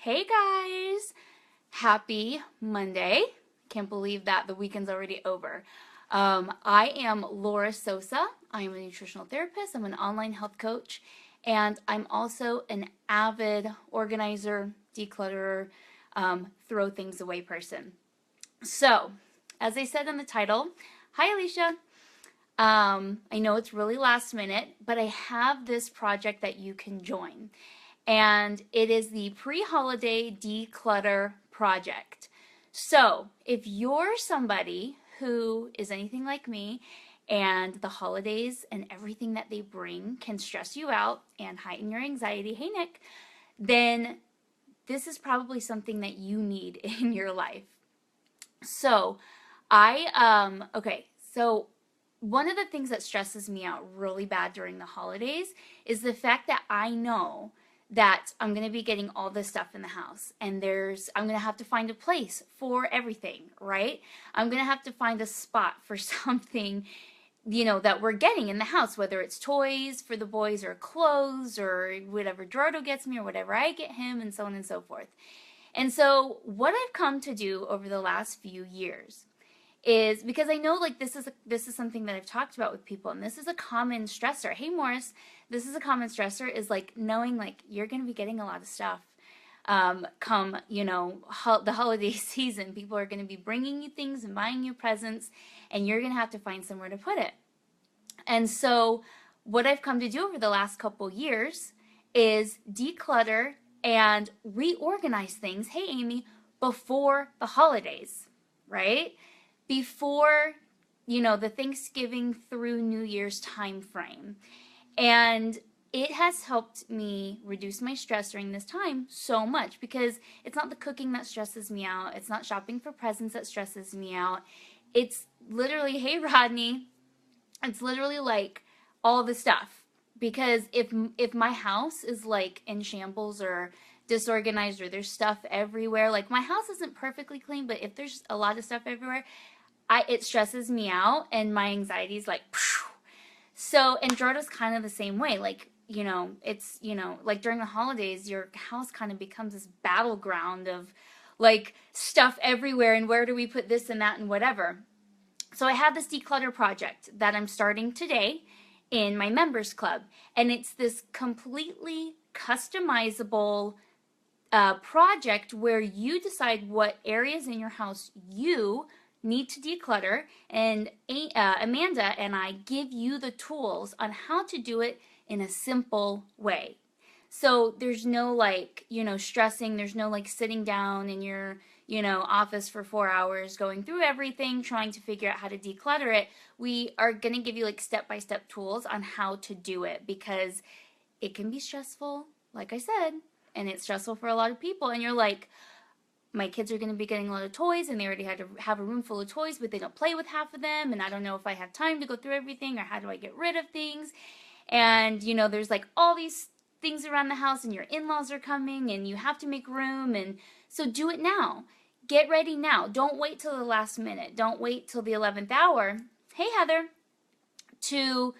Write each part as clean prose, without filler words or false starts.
Hey guys! Happy Monday. Can't believe that the weekend's already over. I am Laura Sosa. I am a nutritional therapist. I'm an online health coach, and I'm also an avid organizer, declutterer, throw things away person. So, as I said in the title, hi Alicia. I know it's really last minute, but I have this project that you can join. And it is the pre-holiday declutter project. So if you're somebody who is anything like me and the holidays and everything that they bring can stress you out and heighten your anxiety, hey Nick, then this is probably something that you need in your life. So so one of the things that stresses me out really bad during the holidays is the fact that I know that I'm going to be getting all this stuff in the house, and I'm going to have to find a place for everything, right? I'm going to have to find a spot for something, that we're getting in the house, whether it's toys for the boys or clothes or whatever Gerardo gets me or whatever I get him, and so on and so forth. And so what I've come to do over the last few years is, because I know like this is something that I've talked about with people, and this is a common stressor. Hey Morris, this is a common stressor, is like knowing like you're going to be getting a lot of stuff come the holiday season. People are going to be bringing you things and buying you presents, and you're going to have to find somewhere to put it. And so what I've come to do over the last couple years is declutter and reorganize things, hey Amy, before the holidays, right? Before, the Thanksgiving through New Year's time frame. And it has helped me reduce my stress during this time so much, because it's not the cooking that stresses me out. It's not shopping for presents that stresses me out. It's literally, hey Rodney, it's literally like all the stuff. Because if my house is like in shambles or disorganized, or there's stuff everywhere, like my house isn't perfectly clean, but if there's a lot of stuff everywhere, it stresses me out, and my anxiety is like, phew. So, and Jorda's kind of the same way. Like, it's, like during the holidays, your house kind of becomes this battleground of like stuff everywhere, and where do we put this and that and whatever. So I have this declutter project that I'm starting today in my members club, and it's this completely customizable project where you decide what areas in your house you need to declutter, and Amanda and I give you the tools on how to do it in a simple way. So there's no like, stressing, there's no like sitting down in your, office for 4 hours going through everything, trying to figure out how to declutter it. We are going to give you like step-by-step tools on how to do it, because it can be stressful, like I said, and it's stressful for a lot of people, and you're like, my kids are going to be getting a lot of toys, and they already had to have a room full of toys, but they don't play with half of them, and I don't know if I have time to go through everything, or how do I get rid of things. And there's like all these things around the house, and your in-laws are coming, and you have to make room. And so do it now. Get ready now. Don't wait till the last minute. Don't wait till the 11th hour. Hey Heather, to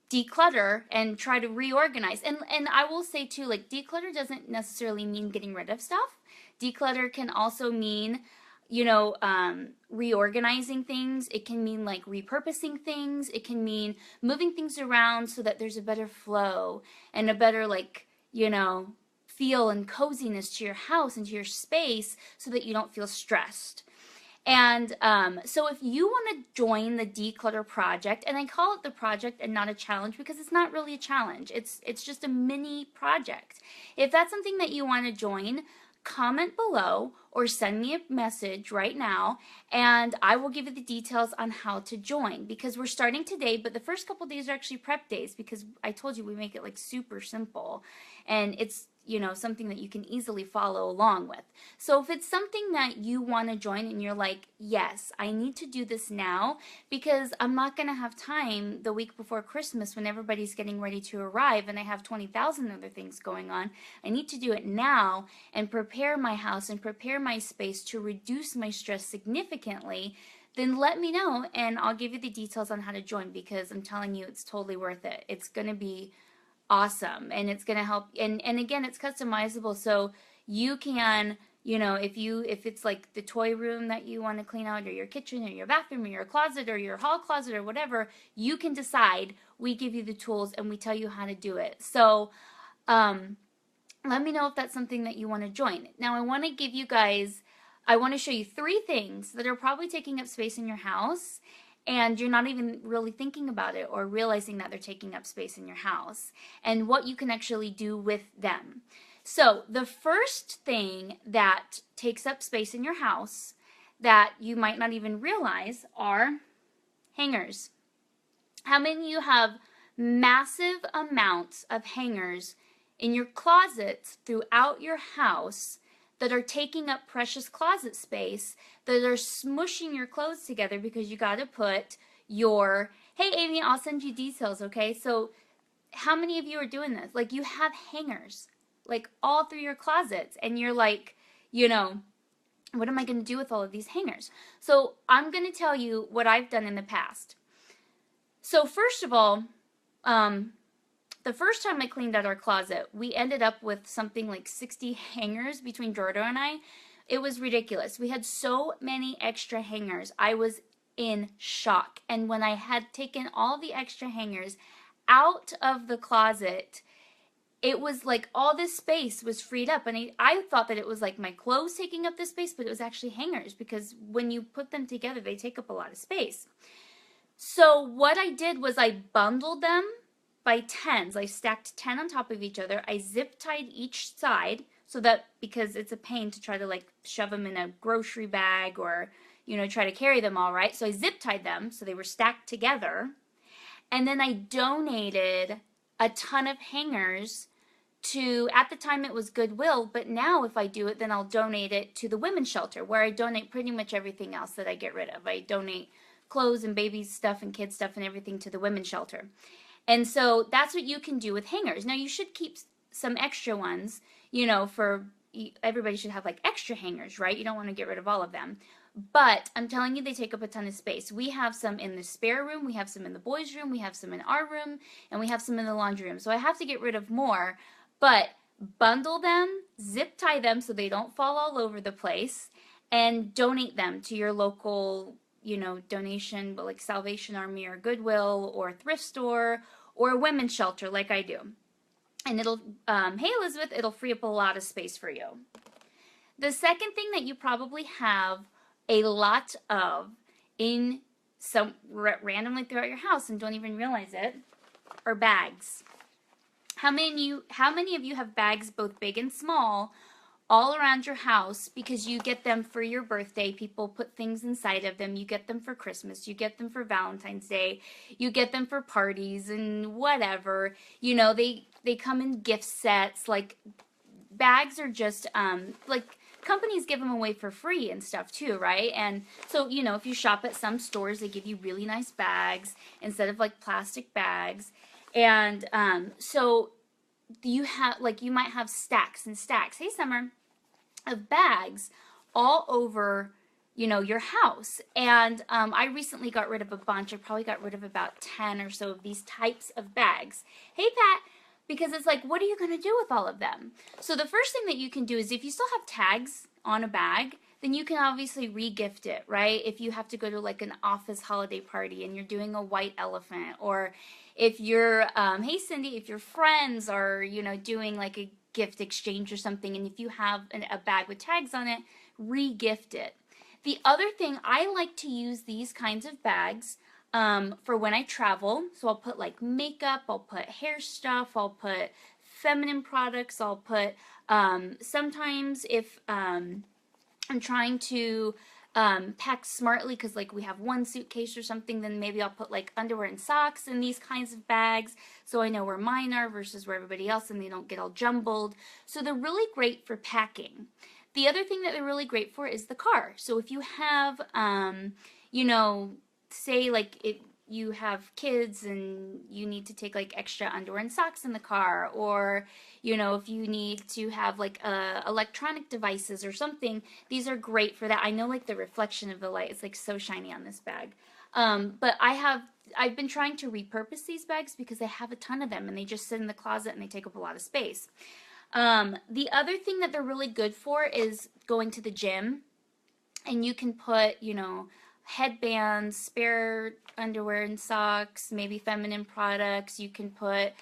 declutter and try to reorganize. And I will say too, like, declutter doesn't necessarily mean getting rid of stuff. Declutter can also mean, reorganizing things. It can mean like repurposing things. It can mean moving things around so that there's a better flow and a better feel and coziness to your house and to your space, so that you don't feel stressed. And so if you want to join the Declutter Project, and I call it the project and not a challenge because it's not really a challenge. It's just a mini project. If that's something that you want to join, comment below or send me a message right now, and I will give you the details on how to join, because we're starting today, but the first couple days are actually prep days, because I told you we make it like super simple, and it's something that you can easily follow along with. So if it's something that you want to join and you're like, yes, I need to do this now, because I'm not going to have time the week before Christmas when everybody's getting ready to arrive and I have 20,000 other things going on. I need to do it now and prepare my house and prepare my space to reduce my stress significantly. Then let me know, and I'll give you the details on how to join, because I'm telling you, it's totally worth it. It's going to be awesome, and it's going to help, and again, it's customizable, so you can, if it's like the toy room that you want to clean out, or your kitchen, or your bathroom, or your closet, or your hall closet, or whatever, you can decide. We give you the tools and we tell you how to do it. So let me know if that's something that you want to join. Now I want to show you 3 things that are probably taking up space in your house, and you're not even really thinking about it or realizing that they're taking up space in your house, and what you can actually do with them. So the first thing that takes up space in your house that you might not even realize are hangers. How many of you have massive amounts of hangers in your closets throughout your house that are taking up precious closet space, that are smushing your clothes together because you got to put your, hey Amy, I'll send you details, okay? So how many of you are doing this? Like, you have hangers like all through your closets, and you're like, what am I going to do with all of these hangers? So I'm going to tell you what I've done in the past. So first of all, the first time I cleaned out our closet, we ended up with something like 60 hangers between Jordan and I. It was ridiculous. We had so many extra hangers. I was in shock. And when I had taken all the extra hangers out of the closet, it was like all this space was freed up. And I thought that it was like my clothes taking up this space, but it was actually hangers, because when you put them together, they take up a lot of space. So what I did was I bundled them by 10s. I stacked 10 on top of each other. I zip tied each side, so that, because it's a pain to try to like shove them in a grocery bag or, try to carry them all, right? So I zip tied them so they were stacked together. And then I donated a ton of hangers to, at the time it was Goodwill, but now if I do it, then I'll donate it to the women's shelter, where I donate pretty much everything else that I get rid of. I donate clothes and baby stuff and kid stuff and everything to the women's shelter. And so that's what you can do with hangers. Now you should keep some extra ones, for everybody should have like extra hangers, right? You don't want to get rid of all of them. But I'm telling you, they take up a ton of space. We have some in the spare room, we have some in the boys' room, we have some in our room, and we have some in the laundry room. So I have to get rid of more, but bundle them, zip tie them so they don't fall all over the place, and donate them to your local, donation, but like Salvation Army or Goodwill or thrift store or a women's shelter like I do. And it'll, hey Elizabeth, it'll free up a lot of space for you. The second thing that you probably have a lot of in some randomly throughout your house and don't even realize it are bags. How many of you have bags, both big and small, all around your house, because you get them for your birthday? People put things inside of them. You get them for Christmas. You get them for Valentine's Day. You get them for parties and whatever. They come in gift sets. Like, bags are just like, companies give them away for free and stuff too, right? And so, if you shop at some stores, they give you really nice bags instead of like plastic bags. And so you might have stacks and stacks, hey Summer, of bags all over, your house. And I recently got rid of a bunch. I probably got rid of about 10 or so of these types of bags. Hey Pat, because it's like, what are you going to do with all of them? So the first thing that you can do is, if you still have tags on a bag, then you can obviously re-gift it, right? If you have to go to like an office holiday party and you're doing a white elephant, or if you're, hey Cindy, if your friends are, doing like a gift exchange or something, and if you have a bag with tags on it, re-gift it. The other thing, I like to use these kinds of bags for when I travel. So I'll put like makeup, I'll put hair stuff, I'll put feminine products, I'll put, sometimes if I'm trying to pack smartly, because like we have one suitcase or something, then maybe I'll put like underwear and socks in these kinds of bags, so I know where mine are versus where everybody else, and they don't get all jumbled. So they're really great for packing. The other thing that they're really great for is the car. So if you have, say like you have kids and you need to take like extra underwear and socks in the car, or if you need to have like electronic devices or something, these are great for that. I know like the reflection of the light is like so shiny on this bag, but I've been trying to repurpose these bags because I have a ton of them and they just sit in the closet and they take up a lot of space. The other thing that they're really good for is going to the gym, and you can put, headbands, spare underwear and socks, maybe feminine products. You can put,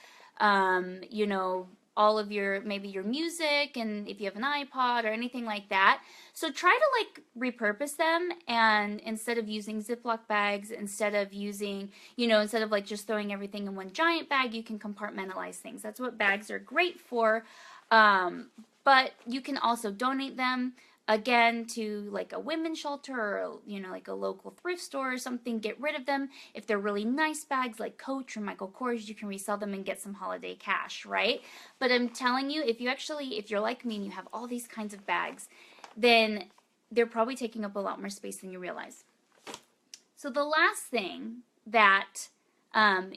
all of maybe your music, and if you have an iPod or anything like that. So try to like repurpose them, and instead of using Ziploc bags, instead of like just throwing everything in one giant bag, you can compartmentalize things. That's what bags are great for. But you can also donate them again to like a women's shelter, or like a local thrift store or something. Get rid of them. If they're really nice bags like Coach or Michael Kors, you can resell them and get some holiday cash, right? But I'm telling you, if you're like me and you have all these kinds of bags, then they're probably taking up a lot more space than you realize. So the last thing that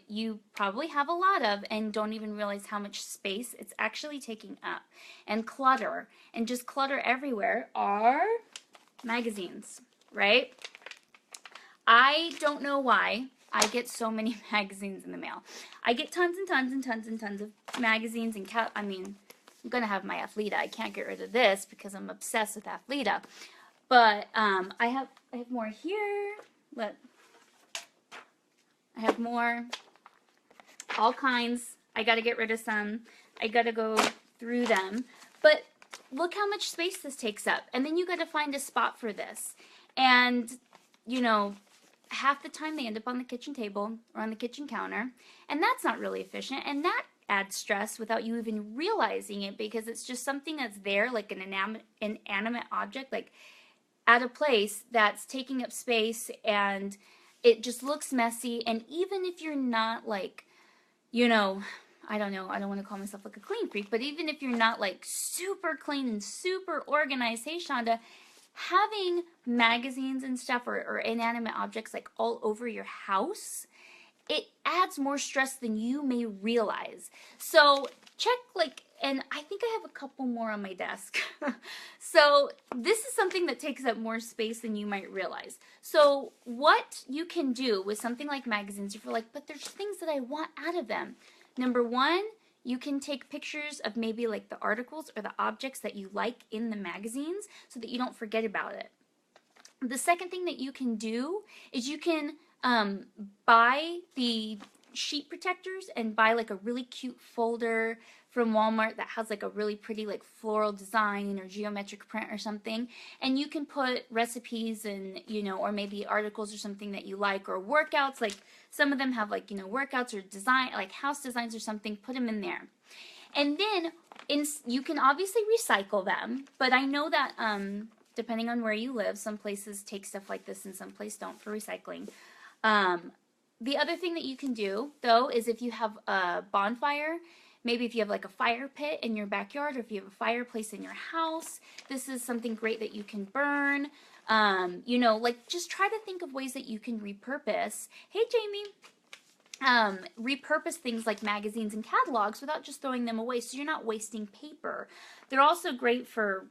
you probably have a lot of and don't even realize how much space it's actually taking up, and clutter, and just clutter everywhere, are magazines, right? I don't know why I get so many magazines in the mail. I get tons and tons and tons and tons of magazines, and I'm gonna have my Athleta. I can't get rid of this because I'm obsessed with Athleta. But I have more here. Look. I have more, all kinds. I got to get rid of some. I got to go through them. But look how much space this takes up. And then you got to find a spot for this. And, half the time they end up on the kitchen table or on the kitchen counter. And that's not really efficient. And that adds stress without you even realizing it, because it's just something that's there, like an inanimate object, like at a place that's taking up space, and it just looks messy. And even if you're not like, I don't know, I don't want to call myself like a clean freak, but even if you're not like super clean and super organized, hey Shonda, having magazines and stuff or inanimate objects like all over your house, it adds more stress than you may realize. So check and I think I have a couple more on my desk. So this is something that takes up more space than you might realize. So what you can do with something like magazines, if you're like, but there's things that I want out of them. Number one, you can take pictures of maybe like the articles or the objects that you like in the magazines so that you don't forget about it. The second thing that you can do is you can buy the sheet protectors and buy like a really cute folder from Walmart that has like a really pretty like floral design or geometric print or something, and you can put recipes and or maybe articles or something that you like, or workouts, like some of them have like workouts or design like house designs or something. Put them in there. And then you can obviously recycle them, but I know that depending on where you live, some places take stuff like this and some places don't for recycling. The other thing that you can do, though, is if you have a bonfire, maybe if you have like a fire pit in your backyard, or if you have a fireplace in your house, this is something great that you can burn. Like just try to think of ways that you can repurpose. Hey, Jamie. Repurpose things like magazines and catalogs without just throwing them away, so you're not wasting paper. They're also great for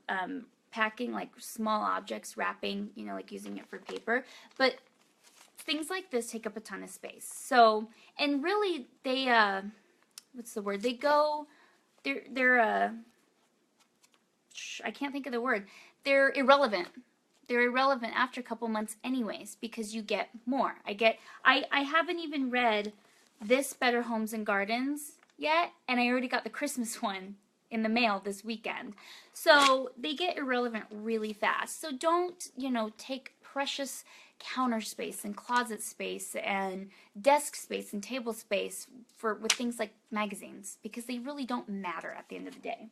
packing like small objects, wrapping, like using it for paper. But things like this take up a ton of space. So, and really they, what's the word? They're I can't think of the word. They're irrelevant. They're irrelevant after a couple months anyways, because you get more. I haven't even read this Better Homes and Gardens yet, and I already got the Christmas one in the mail this weekend. So they get irrelevant really fast. So don't, take precious counter space and closet space and desk space and table space with things like magazines, because they really don't matter at the end of the day.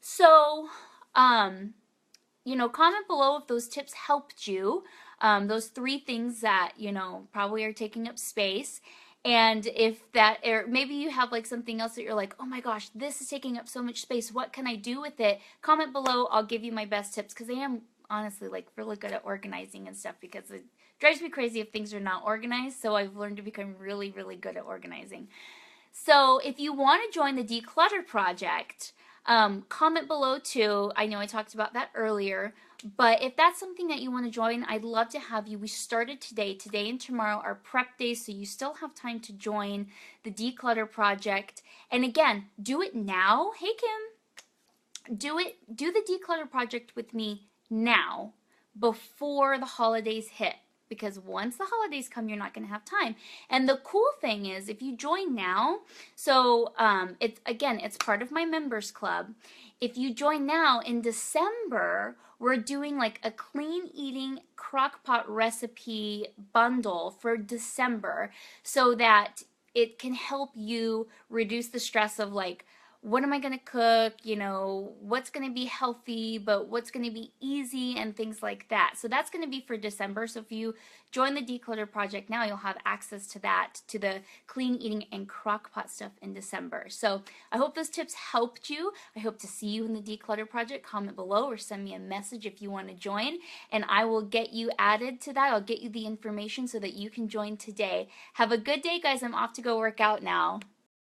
So, comment below if those tips helped you. Those 3 things that, probably are taking up space. And if that, or maybe you have like something else that you're like, oh my gosh, this is taking up so much space. What can I do with it? Comment below. I'll give you my best tips, because I am honestly like really good at organizing and stuff, because it drives me crazy if things are not organized. So I've learned to become really, really good at organizing. So if you want to join the Declutter Project, Comment below too. I know I talked about that earlier, but if that's something that you want to join, I'd love to have you. We started today. Today and tomorrow are prep days, so you still have time to join the Declutter Project. And again, do it now. Hey, Kim, do the Declutter Project with me now before the holidays hit, because once the holidays come, you're not going to have time. And the cool thing is, if you join now, so it's part of my members club. If you join now, in December, we're doing like a clean eating crockpot recipe bundle for December, so that it can help you reduce the stress of like, what am I going to cook, what's going to be healthy, but what's going to be easy and things like that. So that's going to be for December. So if you join the Declutter Project now, you'll have access to that, to the clean eating and crockpot stuff in December. So I hope those tips helped you. I hope to see you in the Declutter Project. Comment below or send me a message if you want to join, and I will get you added to that. I'll get you the information so that you can join today. Have a good day, guys. I'm off to go work out now.